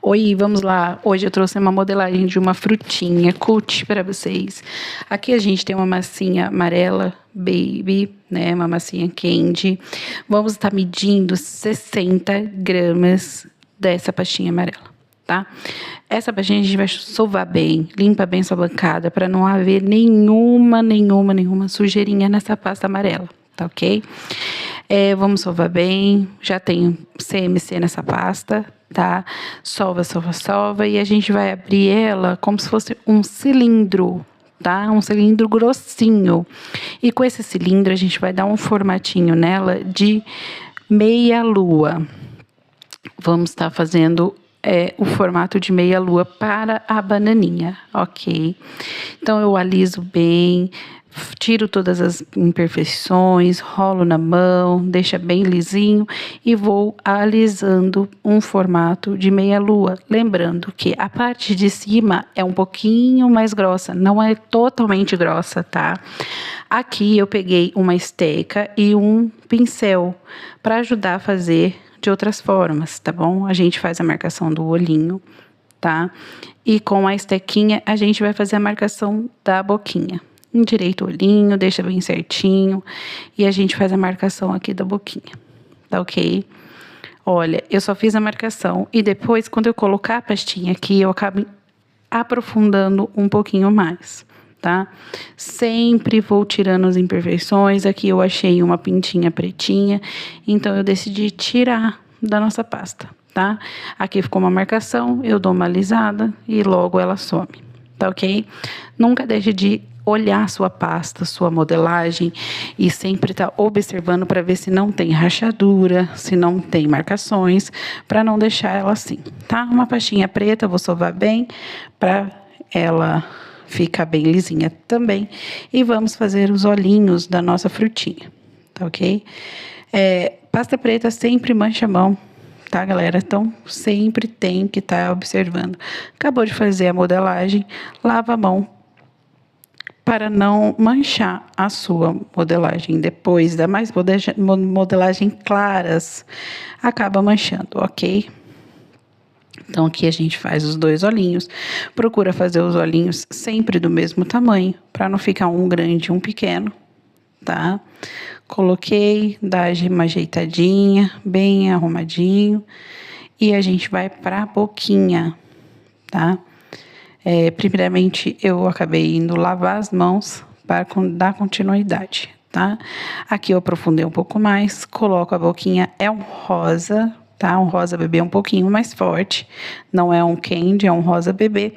Oi, vamos lá. Hoje eu trouxe uma modelagem de uma frutinha cut para vocês. Aqui a gente tem uma massinha amarela baby, né? Uma massinha candy. Vamos estar medindo 60 gramas dessa pastinha amarela, tá? Essa pastinha a gente vai sovar bem, limpa bem sua bancada para não haver nenhuma sujeirinha nessa pasta amarela, tá ok? Vamos sovar bem, já tem CMC nessa pasta, tá? Sova, e a gente vai abrir ela como se fosse um cilindro, tá? Um cilindro grossinho. E com esse cilindro a gente vai dar um formatinho nela de meia lua. Vamos estar fazendo o formato de meia lua para a bananinha, ok? Então eu aliso bem, tiro todas as imperfeições, rolo na mão, deixa bem lisinho e vou alisando um formato de meia lua. Lembrando que a parte de cima é um pouquinho mais grossa, não é totalmente grossa, tá? Aqui eu peguei uma esteca e um pincel para ajudar a fazer de outras formas, tá bom? A gente faz a marcação do olhinho, tá? E com a estequinha a gente vai fazer a marcação da boquinha. Endireita o olhinho, deixa bem certinho e a gente faz a marcação aqui da boquinha, tá ok? Olha, eu só fiz a marcação e depois, quando eu colocar a pastinha aqui, eu acabo aprofundando um pouquinho mais, tá? Sempre vou tirando as imperfeições. Aqui eu achei uma pintinha pretinha, então eu decidi tirar da nossa pasta, tá? Aqui ficou uma marcação, eu dou uma alisada e logo ela some, tá ok? Nunca deixe de olhar sua pasta, sua modelagem e sempre tá observando para ver se não tem rachadura, se não tem marcações, para não deixar ela assim, tá? Uma pastinha preta, vou sovar bem para ela ficar bem lisinha também. E vamos fazer os olhinhos da nossa frutinha, tá ok? Pasta preta sempre mancha a mão, tá, galera? Então, sempre tem que estar observando. Acabou de fazer a modelagem, lava a mão para não manchar a sua modelagem. Depois da mais modelagem claras, acaba manchando, ok? Então, aqui a gente faz os dois olhinhos. Procura fazer os olhinhos sempre do mesmo tamanho, para não ficar um grande e um pequeno, tá? Coloquei, dá uma ajeitadinha, bem arrumadinho. E a gente vai para a boquinha, tá? Primeiramente, eu acabei indo lavar as mãos para dar continuidade, tá? Aqui eu aprofundei um pouco mais, coloco a boquinha, é um rosa, tá? Um rosa bebê um pouquinho mais forte, não é um candy, é um rosa bebê.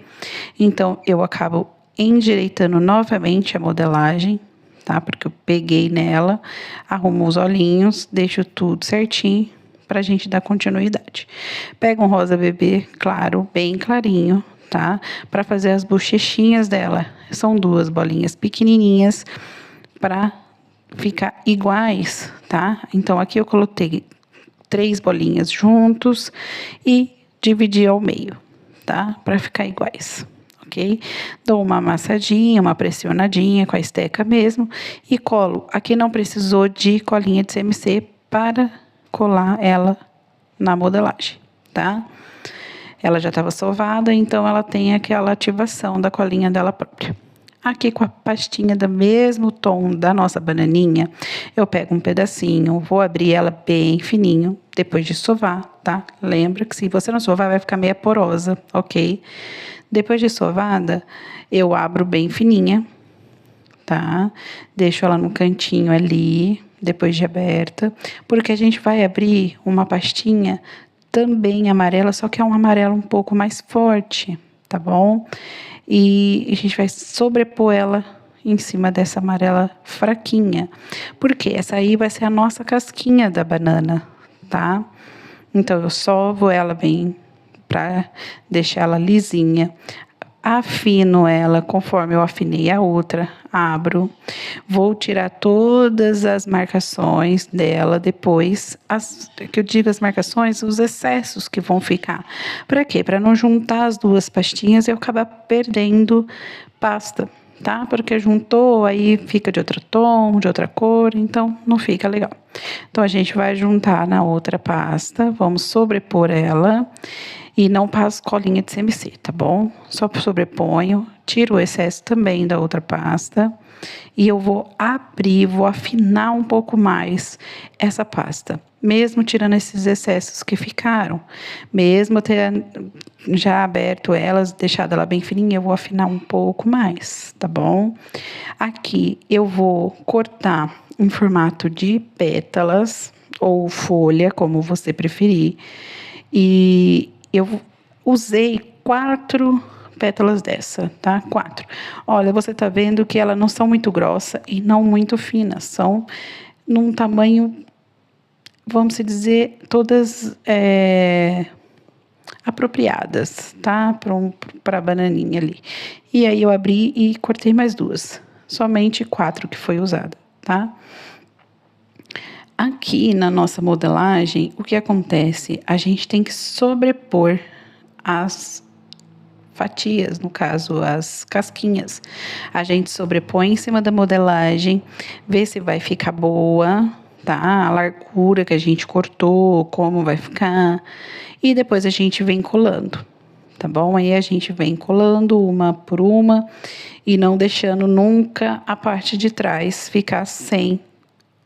Então, eu acabo endireitando novamente a modelagem, tá? Porque eu peguei nela, arrumo os olhinhos, deixo tudo certinho pra gente dar continuidade. Pego um rosa bebê claro, bem clarinho, tá? Para fazer as bochechinhas dela. São duas bolinhas pequenininhas para ficar iguais, tá? Então, aqui eu coloquei 3 bolinhas juntos e dividi ao meio, tá? Para ficar iguais, ok? Dou uma amassadinha, uma pressionadinha com a esteca mesmo e colo. Aqui não precisou de colinha de CMC para colar ela na modelagem, tá? Ela já estava sovada, então ela tem aquela ativação da colinha dela própria. Aqui com a pastinha do mesmo tom da nossa bananinha, eu pego um pedacinho, vou abrir ela bem fininho, depois de sovar, tá? Lembra que se você não sovar, vai ficar meio porosa, ok? Depois de sovada, eu abro bem fininha, tá? Deixo ela no cantinho ali, depois de aberta, porque a gente vai abrir uma pastinha também amarela, só que é um amarelo um pouco mais forte, tá bom? E a gente vai sobrepor ela em cima dessa amarela fraquinha, porque essa aí vai ser a nossa casquinha da banana, tá? Então, eu sovo ela bem para deixar ela lisinha. Afino ela conforme eu afinei a outra, abro, vou tirar todas as marcações dela depois, que eu digo as marcações, os excessos que vão ficar. Para quê? Para não juntar as duas pastinhas e eu acabar perdendo pasta, tá? Porque juntou, aí fica de outro tom, de outra cor, então não fica legal. Então, a gente vai juntar na outra pasta, vamos sobrepor ela E não passo colinha de CMC, tá bom? Só sobreponho, tiro o excesso também da outra pasta. E eu vou abrir, vou afinar um pouco mais essa pasta. Mesmo tirando esses excessos que ficaram. Mesmo ter já aberto elas, deixado ela bem fininha, eu vou afinar um pouco mais, tá bom? Aqui eu vou cortar em formato de pétalas ou folha, como você preferir. E eu usei 4 pétalas dessa, tá? 4. Olha, você tá vendo que elas não são muito grossas e não muito finas. São num tamanho, vamos dizer, todas apropriadas, tá? Para a bananinha ali. E aí eu abri e cortei mais 2. Somente 4 que foi usada, tá? Aqui na nossa modelagem, o que acontece? A gente tem que sobrepor as fatias, no caso, as casquinhas. A gente sobrepõe em cima da modelagem, vê se vai ficar boa, tá? A largura que a gente cortou, como vai ficar. E depois a gente vem colando, tá bom? Aí a gente vem colando uma por uma e não deixando nunca a parte de trás ficar sem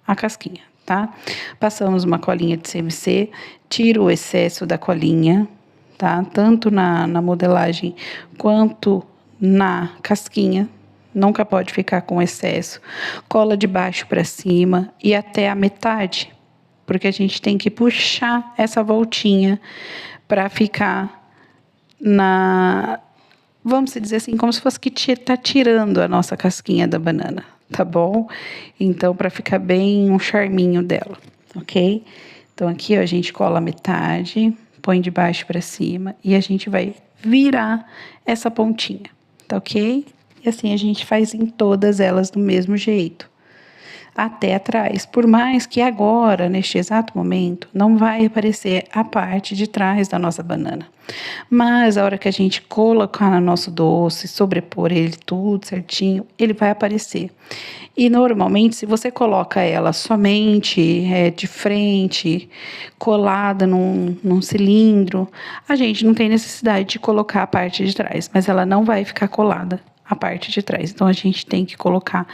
a casquinha, tá? Passamos uma colinha de CMC, tiro o excesso da colinha, tá? Tanto na modelagem quanto na casquinha. Nunca pode ficar com excesso. Cola de baixo para cima e até a metade, porque a gente tem que puxar essa voltinha para ficar vamos dizer assim, como se fosse que tá tirando a nossa casquinha da banana, tá bom? Então, para ficar bem um charminho dela, ok? Então, aqui ó, a gente cola a metade, põe de baixo para cima e a gente vai virar essa pontinha, tá ok? E assim a gente faz em todas elas do mesmo jeito, até atrás. Por mais que agora, neste exato momento, não vai aparecer a parte de trás da nossa banana. Mas a hora que a gente colocar no nosso doce, sobrepor ele tudo certinho, ele vai aparecer. E normalmente, se você coloca ela somente de frente, colada num cilindro, a gente não tem necessidade de colocar a parte de trás, mas ela não vai ficar colada a parte de trás. Então, a gente tem que colocar,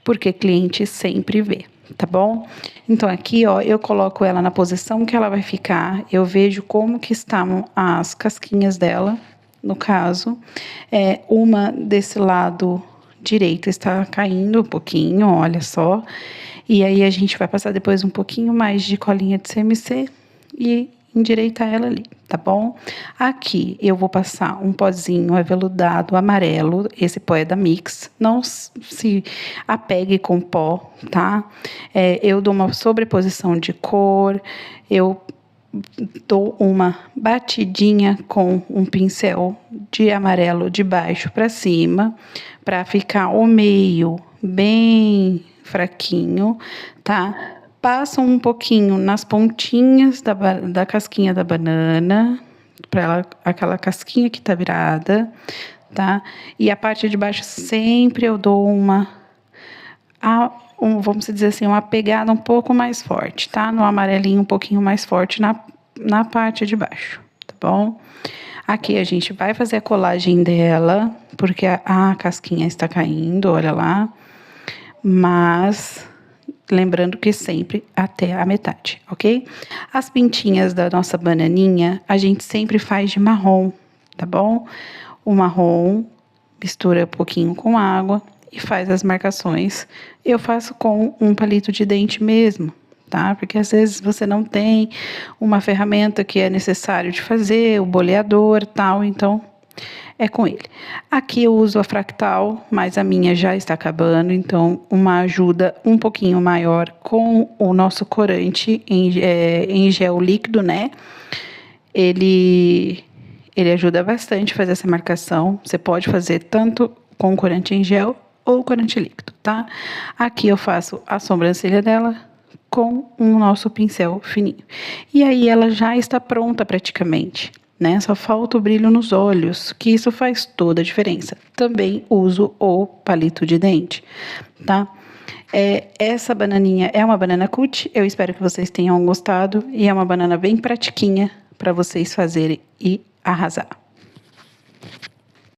porque cliente sempre vê, tá bom? Então, aqui, ó, eu coloco ela na posição que ela vai ficar, eu vejo como que estão as casquinhas dela, no caso, uma desse lado direito está caindo um pouquinho, olha só, e aí a gente vai passar depois um pouquinho mais de colinha de CMC e endireitar ela ali, tá bom? Aqui eu vou passar um pozinho aveludado amarelo, esse pó é da Mix, não se apegue com pó, tá? Eu dou uma sobreposição de cor, eu dou uma batidinha com um pincel de amarelo de baixo para cima, para ficar o meio bem fraquinho, tá? Passam um pouquinho nas pontinhas da casquinha da banana, para aquela casquinha que tá virada, tá? E a parte de baixo sempre eu dou vamos dizer assim, uma pegada um pouco mais forte, tá? No amarelinho um pouquinho mais forte na parte de baixo, tá bom? Aqui a gente vai fazer a colagem dela, porque a casquinha está caindo, olha lá. Mas lembrando que sempre até a metade, ok? As pintinhas da nossa bananinha, a gente sempre faz de marrom, tá bom? O marrom mistura um pouquinho com água e faz as marcações. Eu faço com um palito de dente mesmo, tá? Porque às vezes você não tem uma ferramenta que é necessário de fazer, o boleador, tal, então é com ele. Aqui eu uso a Fractal, mas a minha já está acabando, então uma ajuda um pouquinho maior com o nosso corante em gel líquido, né? Ele ajuda bastante a fazer essa marcação. Você pode fazer tanto com corante em gel ou corante líquido, tá? Aqui eu faço a sobrancelha dela com o nosso pincel fininho. E aí ela já está pronta praticamente, né? Só falta o brilho nos olhos, que isso faz toda a diferença. Também uso o palito de dente, tá? Essa bananinha é uma banana cut, eu espero que vocês tenham gostado, e é uma banana bem pratiquinha para vocês fazerem e arrasar.